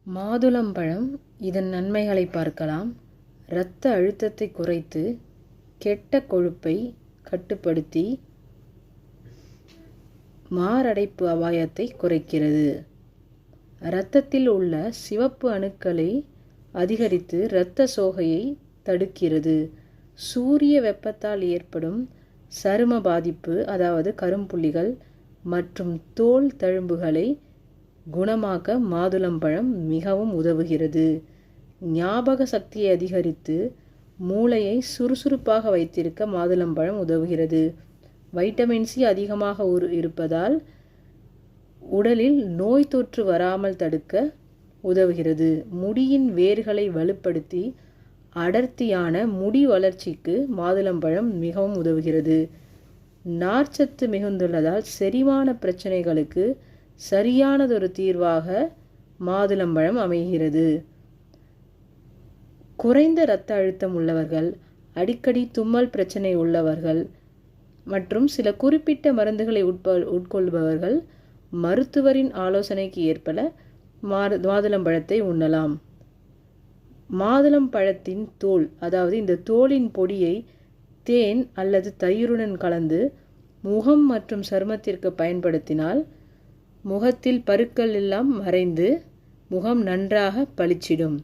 மாதுளம்பழம் இதன் நன்மைகளை பார்க்கலாம். இரத்த அழுத்தத்தை குறைத்து கெட்ட கொழுப்பை கட்டுப்படுத்தி மாரடைப்பு அபாயத்தை குறைக்கிறது. இரத்தத்தில் உள்ள சிவப்பு அணுக்களை அதிகரித்து இரத்த சோகையை தடுக்கிறது. சூரிய வெப்பத்தால் ஏற்படும் சரும பாதிப்பு, அதாவது கரும்புள்ளிகள் மற்றும் தோல் தழும்புகளை குணமாக்க மாதுளம்பழம் மிகவும் உதவுகிறது. ஞாபக சக்தியை அதிகரித்து மூளையை சுறுசுறுப்பாக வைத்திருக்க மாதுளம்பழம் உதவுகிறது. வைட்டமின் சி அதிகமாக இருப்பதால் உடலில் நோய் தொற்று வராமல் தடுக்க உதவுகிறது. முடியின் வேர்களை வலுப்படுத்தி அடர்த்தியான முடி வளர்ச்சிக்கு மாதுளம்பழம் மிகவும் உதவுகிறது. நார்ச்சத்து மிகுந்துள்ளதால் செரிமான பிரச்சனைகளுக்கு சரியானதொரு தீர்வாக மாதுளம்பழம் அமைகிறது. குறைந்த இரத்த அழுத்தம் உள்ளவர்கள், அடிக்கடி தும்மல் பிரச்சனை உள்ளவர்கள் மற்றும் சில குறிப்பிட்ட மருந்துகளை உட்கொள்பவர்கள் மருத்துவரின் ஆலோசனைக்கு ஏற்ப மாதுளம்பழத்தை உண்ணலாம். மாதுளம்பழத்தின் தோல், அதாவது இந்த தோலின் பொடியை தேன் அல்லது தயிருடன் கலந்து முகம் மற்றும் சருமத்திற்கு பயன்படுத்தினால் முகத்தில் பருக்கள் எல்லாம் மறைந்து முகம் நன்றாக பளிச்சிடும்.